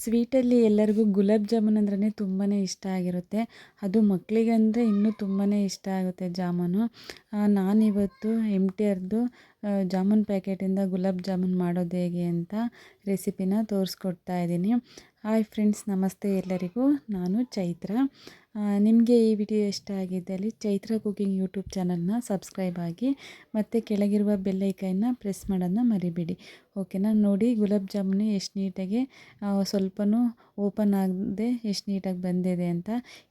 ಸ್ವೀಟಲ್ಲಿ ಎಲ್ಲರಿಗೂ ಗುಲಾಬ್ ಜಾಮೂನ್ ಅಂದ್ರೇ ತುಂಬಾ ಇಷ್ಟ ಆಗಿರುತ್ತೆ. ಅದು ಮಕ್ಕಳಿಗಂದರೆ ಇನ್ನೂ ತುಂಬಾ ಇಷ್ಟ ಆಗುತ್ತೆ ಜಾಮೂನು. ನಾನಿವತ್ತು MTRದು ಜಾಮೂನ್ ಪ್ಯಾಕೆಟಿಂದ ಗುಲಾಬ್ ಜಾಮೂನ್ ಮಾಡೋದು ಹೇಗೆ ಅಂತ ರೆಸಿಪಿನ ತೋರಿಸ್ಕೊಡ್ತಾ ಇದ್ದೀನಿ. ಹಾಯ್ ಫ್ರೆಂಡ್ಸ್, ನಮಸ್ತೆ ಎಲ್ಲರಿಗೂ. ನಾನು ಚೈತ್ರ. ನಿಮಗೆ ಈ ವಿಡಿಯೋ ಇಷ್ಟ ಆಗಿದ್ದಲ್ಲಿ ಚೈತ್ರ ಕುಕಿಂಗ್ ಯೂಟ್ಯೂಬ್ ಚಾನಲ್ನ ಸಬ್ಸ್ಕ್ರೈಬ್ ಆಗಿ ಮತ್ತು ಕೆಳಗಿರುವ ಬೆಲ್ ಐಕನ್ನ ಪ್ರೆಸ್ ಮಾಡೋದನ್ನ ಮರಿಬೇಡಿ. ಓಕೆನಾ. ನೋಡಿ ಗುಲಾಬ್ ಜಾಮೂನು ಎಷ್ಟು ನೀಟಾಗಿ ಸ್ವಲ್ಪನೂ ಓಪನ್ ಆಗದೆ ಎಷ್ಟು ನೀಟಾಗಿ ಬಂದಿದೆ ಅಂತ.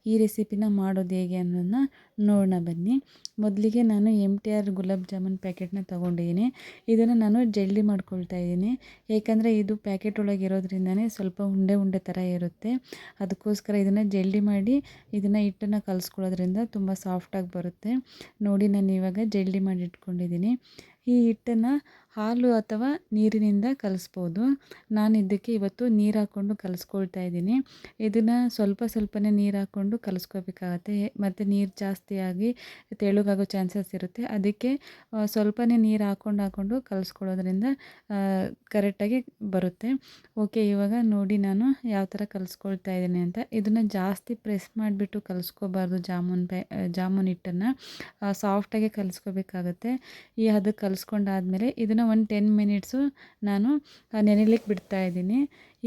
ಈ ರೆಸಿಪಿನ ಮಾಡೋದು ಹೇಗೆ ಅನ್ನೋದನ್ನ ನೋಡೋಣ ಬನ್ನಿ. ಮೊದಲಿಗೆ ನಾನು MTR ಗುಲಾಬ್ ಜಾಮೂನ್ ಪ್ಯಾಕೆಟ್ನ ತೊಗೊಂಡಿದ್ದೀನಿ. ಇದನ್ನು ನಾನು ಜಲ್ದಿ ಮಾಡ್ಕೊಳ್ತಾ ಇದ್ದೀನಿ, ಏಕೆಂದರೆ ಇದು ಪ್ಯಾಕೆಟ್ ಒಳಗೆ ಇರೋದ್ರಿಂದನೇ ಸ್ವಲ್ಪ ಉಂಡೆ ಉಂಡೆ ಥರ ಇರುತ್ತೆ. ಅದಕ್ಕೋಸ್ಕರ ಇದನ್ನು ಜಲ್ದಿ ಮಾಡಿ ಇದನ್ನು ಹಿಟ್ಟನ್ನು ಕಲಿಸ್ಕೊಳ್ಳೋದ್ರಿಂದ ತುಂಬ ಸಾಫ್ಟಾಗಿ ಬರುತ್ತೆ. ನೋಡಿ, ನಾನು ಇವಾಗ ಜಲ್ದಿ ಮಾಡಿ ಇಟ್ಕೊಂಡಿದ್ದೀನಿ. ಈ ಹಿಟ್ಟನ್ನು ಹಾಲು ಅಥವಾ ನೀರಿನಿಂದ ಕಲಿಸ್ಬೋದು. ನಾನು ಇದಕ್ಕೆ ಇವತ್ತು ನೀರು ಹಾಕ್ಕೊಂಡು ಕಲಿಸ್ಕೊಳ್ತಾ ಇದ್ದೀನಿ. ಇದನ್ನು ಸ್ವಲ್ಪನೇ ನೀರು ಹಾಕ್ಕೊಂಡು ಕಲಿಸ್ಕೋಬೇಕಾಗತ್ತೆ, ಮತ್ತು ನೀರು ಜಾಸ್ತಿಯಾಗಿ ತೆಳುಗಾಗೋ ಚಾನ್ಸಸ್ ಇರುತ್ತೆ. ಅದಕ್ಕೆ ಸ್ವಲ್ಪನೇ ನೀರು ಹಾಕ್ಕೊಂಡು ಕಲಿಸ್ಕೊಳ್ಳೋದ್ರಿಂದ ಕರೆಕ್ಟಾಗಿ ಬರುತ್ತೆ. ಓಕೆ, ಇವಾಗ ನೋಡಿ ನಾನು ಯಾವ ಥರ ಕಲಿಸ್ಕೊಳ್ತಾ ಇದ್ದೀನಿ ಅಂತ. ಇದನ್ನು ಜಾಸ್ತಿ ಪ್ರೆಸ್ ಮಾಡಿಬಿಟ್ಟು ಕಲಿಸ್ಕೋಬಾರ್ದು. ಜಾಮೂನ್ ಹಿಟ್ಟನ್ನು ಸಾಫ್ಟಾಗಿ ಕಲಿಸ್ಕೋಬೇಕಾಗತ್ತೆ. ಅದಕ್ಕೆ ಕಲಿಸ್ಕೊಂಡಾದ್ಮೇಲೆ ಇದನ್ನು ಒಂದು 10 ಮಿನಿಟ್ಸು ನಾನು ನೆನೆಲಿಕ್ಕೆ ಬಿಡ್ತಾ ಇದ್ದೀನಿ.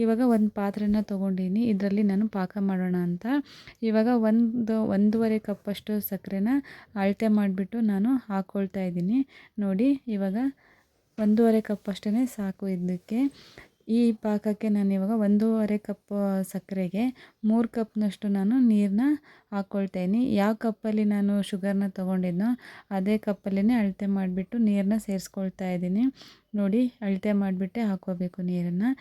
ಇವಾಗ ಒಂದು ಪಾತ್ರೆನ ತೊಗೊಂಡಿದ್ದೀನಿ. ಇದರಲ್ಲಿ ನಾನು ಪಾಕ ಮಾಡೋಣ ಅಂತ ಇವಾಗ ಒಂದೂವರೆ ಕಪ್ಪಷ್ಟು ಸಕ್ಕರೆನ ಅಳತೆ ಮಾಡಿಬಿಟ್ಟು ನಾನು ಹಾಕ್ಕೊಳ್ತಾ ಇದ್ದೀನಿ. ನೋಡಿ, ಇವಾಗ 1.5 ಕಪ್ಪಷ್ಟೇ ಸಾಕು ಇದಕ್ಕೆ. ಈ ಪಾಕಕ್ಕೆ ನಾನು ಇವಾಗ 1.5 ಕಪ್ ಸಕ್ಕರೆಗೆ 3 ಕಪ್ನಷ್ಟು ನಾನು ನೀರನ್ನ ಹಾಕ್ಕೊಳ್ತಾಯಿದ್ದೀನಿ. ಯಾವ ಕಪ್ಪಲ್ಲಿ ನಾನು ಶುಗರ್ನ ತೊಗೊಂಡಿದ್ನೋ ಅದೇ ಕಪ್ಪಲ್ಲೇ ಅಳತೆ ಮಾಡಿಬಿಟ್ಟು ನೀರನ್ನ ಸೇರಿಸ್ಕೊಳ್ತಾ ಇದ್ದೀನಿ. ನೋಡಿ, ಅಳತೆ ಮಾಡಿಬಿಟ್ಟೆ ಹಾಕ್ಕೋಬೇಕು ನೀರನ್ನು.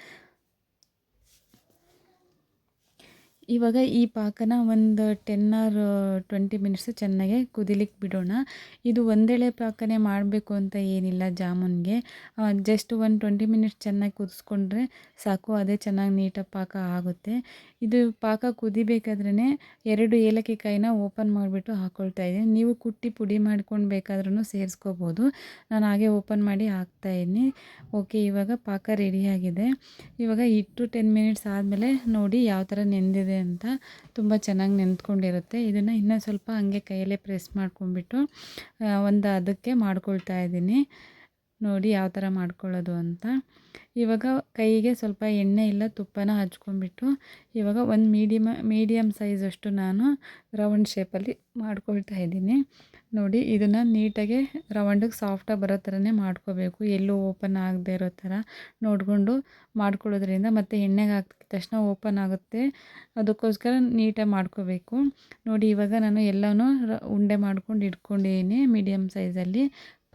ಇವಾಗ ಈ ಪಾಕನ ಒಂದು 10 ಆರ್ 20 ಮಿನಿಟ್ಸ್ ಚೆನ್ನಾಗಿ ಕುದಿಲಿಕ್ಕೆ ಬಿಡೋಣ. ಇದು ಒಂದೇಳೆ ಪಾಕನೇ ಮಾಡಬೇಕು ಅಂತ ಏನಿಲ್ಲ ಜಾಮೂನ್ಗೆ. ಜಸ್ಟ್ ಒಂದು 20 ಮಿನಿಟ್ಸ್ ಚೆನ್ನಾಗಿ ಕುದಿಸ್ಕೊಂಡ್ರೆ ಸಾಕು, ಅದೇ ಚೆನ್ನಾಗಿ ನೀಟಾಗಿ ಪಾಕ ಆಗುತ್ತೆ. ಇದು ಪಾಕ ಕುದಿಬೇಕಾದ್ರೇ 2 ಏಲಕ್ಕಿ ಕಾಯಿನ ಓಪನ್ ಮಾಡಿಬಿಟ್ಟು ಹಾಕ್ಕೊಳ್ತಾ ಇದ್ದೀನಿ. ನೀವು ಕುಟ್ಟಿ ಪುಡಿ ಮಾಡ್ಕೊಂಡು ಬೇಕಾದ್ರೂ ಸೇರಿಸ್ಕೋಬೋದು. ನಾನು ಹಾಗೆ ಓಪನ್ ಮಾಡಿ ಹಾಕ್ತಾಯಿದ್ದೀನಿ. ಓಕೆ, ಇವಾಗ ಪಾಕ ರೆಡಿಯಾಗಿದೆ. ಇವಾಗ ಇಟ್ಟು 10 ಮಿನಿಟ್ಸ್ ಆದಮೇಲೆ ನೋಡಿ ಯಾವ ಥರ ನೆಂದಿದೆ ಅಂತ. ತುಂಬ ಚೆನ್ನಾಗಿ ನೆಂದ್ಕೊಂಡಿರುತ್ತೆ. ಇದನ್ನು ಇನ್ನೂ ಸ್ವಲ್ಪ ಹಂಗೆ ಕೈಯಲ್ಲೇ ಪ್ರೆಸ್ ಮಾಡ್ಕೊಂಡ್ಬಿಟ್ಟು ಒಂದು ಅದಕ್ಕೆ ಮಾಡ್ಕೊಳ್ತಾ ಇದ್ದೀನಿ. ನೋಡಿ ಯಾವ ಥರ ಮಾಡ್ಕೊಳ್ಳೋದು ಅಂತ. ಇವಾಗ ಕೈಗೆ ಸ್ವಲ್ಪ ಎಣ್ಣೆ ಇಲ್ಲ ತುಪ್ಪನ ಹಚ್ಕೊಂಡ್ಬಿಟ್ಟು ಇವಾಗ ಒಂದು ಮೀಡಿಯಮ್ ಸೈಜಷ್ಟು ನಾನು ರೌಂಡ್ ಶೇಪಲ್ಲಿ ಮಾಡ್ಕೊಳ್ತಾ ಇದ್ದೀನಿ. ನೋಡಿ, ಇದನ್ನು ನೀಟಾಗಿ ರೌಂಡಿಗೆ ಸಾಫ್ಟಾಗಿ ಬರೋ ಥರನೇ ಮಾಡ್ಕೋಬೇಕು. ಎಲ್ಲೂ ಓಪನ್ ಆಗದೆ ಇರೋ ಥರ ನೋಡಿಕೊಂಡು ಮಾಡ್ಕೊಳ್ಳೋದ್ರಿಂದ ಮತ್ತು ಎಣ್ಣೆಗೆ ಹಾಕಿದ ತಕ್ಷಣ ಓಪನ್ ಆಗುತ್ತೆ. ಅದಕ್ಕೋಸ್ಕರ ನೀಟಾಗಿ ಮಾಡ್ಕೋಬೇಕು. ನೋಡಿ, ಇವಾಗ ನಾನು ಎಲ್ಲನೂ ಉಂಡೆ ಮಾಡ್ಕೊಂಡು ಇಟ್ಕೊಂಡಿದ್ದೀನಿ ಮೀಡಿಯಮ್ ಸೈಜಲ್ಲಿ.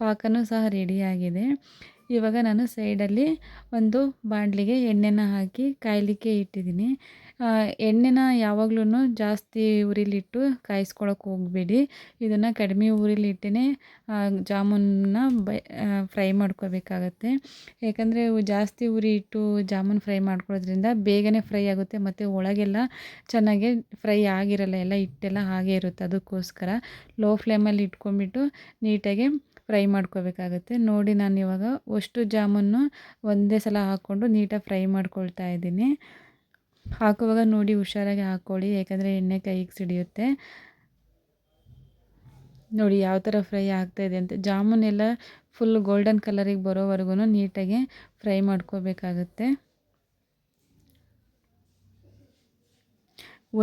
ಪಾಕನೂ ಸಹ ರೆಡಿಯಾಗಿದೆ. ಇವಾಗ ನಾನು ಸೈಡಲ್ಲಿ ಒಂದು ಬಾಣಲಿಗೆ ಎಣ್ಣೆನ ಹಾಕಿ ಕಾಯಲಿಕ್ಕೆ ಇಟ್ಟಿದ್ದೀನಿ. ಎಣ್ಣೆನ ಯಾವಾಗ್ಲೂ ಜಾಸ್ತಿ ಉರಿಲಿಟ್ಟು ಕಾಯಿಸ್ಕೊಳಕ್ಕೆ ಹೋಗಬೇಡಿ. ಇದನ್ನು ಕಡಿಮೆ ಉರಿಲಿಟ್ಟೇ ಜಾಮೂನನ್ನ ಫ್ರೈ ಮಾಡ್ಕೋಬೇಕಾಗತ್ತೆ. ಯಾಕಂದರೆ ಜಾಸ್ತಿ ಉರಿ ಇಟ್ಟು ಜಾಮೂನ್ ಫ್ರೈ ಮಾಡ್ಕೊಳ್ಳೋದ್ರಿಂದ ಬೇಗನೆ ಫ್ರೈ ಆಗುತ್ತೆ, ಮತ್ತು ಒಳಗೆಲ್ಲ ಚೆನ್ನಾಗಿ ಫ್ರೈ ಆಗಿರಲ್ಲ, ಎಲ್ಲ ಹಿಟ್ಟೆಲ್ಲ ಹಾಗೆ ಇರುತ್ತೆ. ಅದಕ್ಕೋಸ್ಕರ ಲೋ ಫ್ಲೇಮಲ್ಲಿ ಇಟ್ಕೊಂಡ್ಬಿಟ್ಟು ನೀಟಾಗಿ ಫ್ರೈ ಮಾಡ್ಕೋಬೇಕಾಗತ್ತೆ. ನೋಡಿ, ನಾನು ಇವಾಗ ಅಷ್ಟು ಜಾಮೂನು ಒಂದೇ ಸಲ ಹಾಕ್ಕೊಂಡು ನೀಟಾಗಿ ಫ್ರೈ ಮಾಡ್ಕೊಳ್ತಾ ಇದ್ದೀನಿ. ಹಾಕುವಾಗ ನೋಡಿ ಹುಷಾರಾಗಿ ಹಾಕ್ಕೊಳ್ಳಿ, ಯಾಕಂದರೆ ಎಣ್ಣೆ ಕೈಗೆ ಸಿಡಿಯುತ್ತೆ. ನೋಡಿ ಯಾವ ಥರ ಫ್ರೈ ಆಗ್ತಾಯಿದೆ ಅಂತ. ಜಾಮೂನೆಲ್ಲ ಫುಲ್ ಗೋಲ್ಡನ್ ಕಲರಿಗೆ ಬರೋವರೆಗೂ ನೀಟಾಗಿ ಫ್ರೈ ಮಾಡ್ಕೋಬೇಕಾಗತ್ತೆ.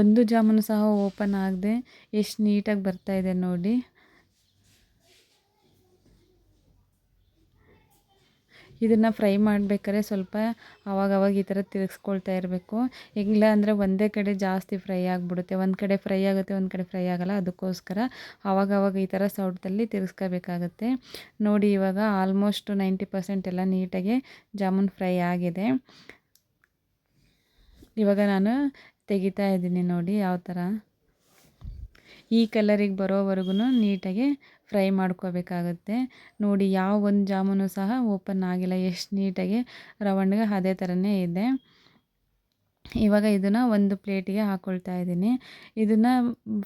ಒಂದು ಜಾಮೂನು ಸಹ ಓಪನ್ ಆಗದೆ ಎಷ್ಟು ನೀಟಾಗಿ ಬರ್ತಾಯಿದೆ ನೋಡಿ. ಇದನ್ನು ಫ್ರೈ ಮಾಡಬೇಕಾದ್ರೆ ಸ್ವಲ್ಪ ಆವಾಗವಾಗ ಈ ಥರ ತಿರುಗಿಸ್ಕೊಳ್ತಾ ಇರಬೇಕು. ಇಲ್ಲ ಅಂದರೆ ಒಂದೇ ಕಡೆ ಜಾಸ್ತಿ ಫ್ರೈ ಆಗಿಬಿಡುತ್ತೆ. ಒಂದು ಕಡೆ ಫ್ರೈ ಆಗುತ್ತೆ, ಒಂದು ಕಡೆ ಫ್ರೈ ಆಗೋಲ್ಲ. ಅದಕ್ಕೋಸ್ಕರ ಆವಾಗವಾಗ ಈ ಥರ ಸೌಟಲ್ಲಿ ತಿರುಗಿಸ್ಕೋಬೇಕಾಗತ್ತೆ. ನೋಡಿ, ಇವಾಗ ಆಲ್ಮೋಸ್ಟ್ 90% ಎಲ್ಲ ನೀಟಾಗಿ ಜಾಮೂನ್ ಫ್ರೈ ಆಗಿದೆ. ಇವಾಗ ನಾನು ತೆಗಿತಾ ಇದ್ದೀನಿ. ನೋಡಿ ಯಾವ ಥರ ಈ ಕಲರಿಗೆ ಬರೋವರೆಗೂ ನೀಟಾಗಿ ಫ್ರೈ ಮಾಡ್ಕೋಬೇಕಾಗತ್ತೆ. ನೋಡಿ, ಯಾವ ಒಂದು ಜಾಮೂನು ಸಹ ಓಪನ್ ಆಗಿಲ್ಲ, ಎಷ್ಟು ನೀಟಾಗಿ ರೌಂಡ್ಗೆ ಅದೇ ಥರನೇ ಇದೆ. ಇವಾಗ ಇದನ್ನು ಒಂದು ಪ್ಲೇಟಿಗೆ ಹಾಕ್ಕೊಳ್ತಾ ಇದ್ದೀನಿ. ಇದನ್ನು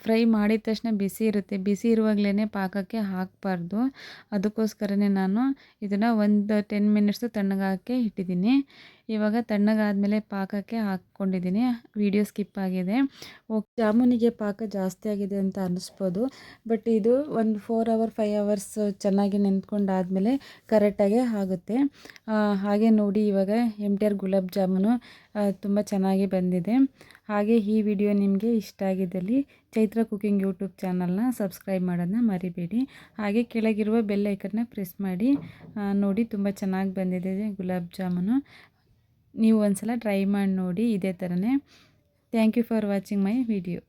ಫ್ರೈ ಮಾಡಿದ ತಕ್ಷಣ ಬಿಸಿ ಇರುತ್ತೆ, ಬಿಸಿ ಇರುವಾಗಲೇ ಪಾಕಕ್ಕೆ ಹಾಕಬಾರ್ದು. ಅದಕ್ಕೋಸ್ಕರನೇ ನಾನು ಇದನ್ನು ಒಂದು 10 ಮಿನಿಟ್ಸು ತಣ್ಣಗಾಕಿ ಇಟ್ಟಿದ್ದೀನಿ. ಇವಾಗ ತಣ್ಣಗಾದ್ಮೇಲೆ ಪಾಕಕ್ಕೆ ಹಾಕ್ಕೊಂಡಿದ್ದೀನಿ. ವಿಡಿಯೋ ಸ್ಕಿಪ್ ಆಗಿದೆ. ಜಾಮೂನಿಗೆ ಪಾಕ ಜಾಸ್ತಿ ಆಗಿದೆ ಅಂತ ಅನ್ನಿಸ್ಬೋದು, ಬಟ್ ಇದು ಒಂದು 4 ಅವರ್ 5 ಅವರ್ಸ್ ಚೆನ್ನಾಗಿ ನೆಂದ್ಕೊಂಡಾದ್ಮೇಲೆ ಕರೆಕ್ಟಾಗೆ ಆಗುತ್ತೆ. ಹಾಗೆ ನೋಡಿ ಇವಾಗ MTR ಗುಲಾಬ್ ಜಾಮೂನು ತುಂಬ ಚೆನ್ನಾಗಿ ಬಂದಿದೆ. ಹಾಗೆ ಈ ವಿಡಿಯೋ ನಿಮಗೆ ಇಷ್ಟ ಆಗಿದ್ದಲ್ಲಿ ಚೈತ್ರ ಕುಕಿಂಗ್ ಯೂಟ್ಯೂಬ್ ಚಾನಲ್ನ ಸಬ್ಸ್ಕ್ರೈಬ್ ಮಾಡೋದನ್ನ ಮರಿಬೇಡಿ. ಹಾಗೆ ಕೆಳಗಿರುವ ಬೆಲ್ ಐಕನ್ನ ಪ್ರೆಸ್ ಮಾಡಿ. ನೋಡಿ ತುಂಬ ಚೆನ್ನಾಗಿ ಬಂದಿದೆ ಗುಲಾಬ್ ಜಾಮೂನು. ನೀವು ಒಂದ್ಸಲ ಟ್ರೈ ಮಾಡಿ ನೋಡಿ ಇದೇ ಥರನೇ. Thank you for watching my video.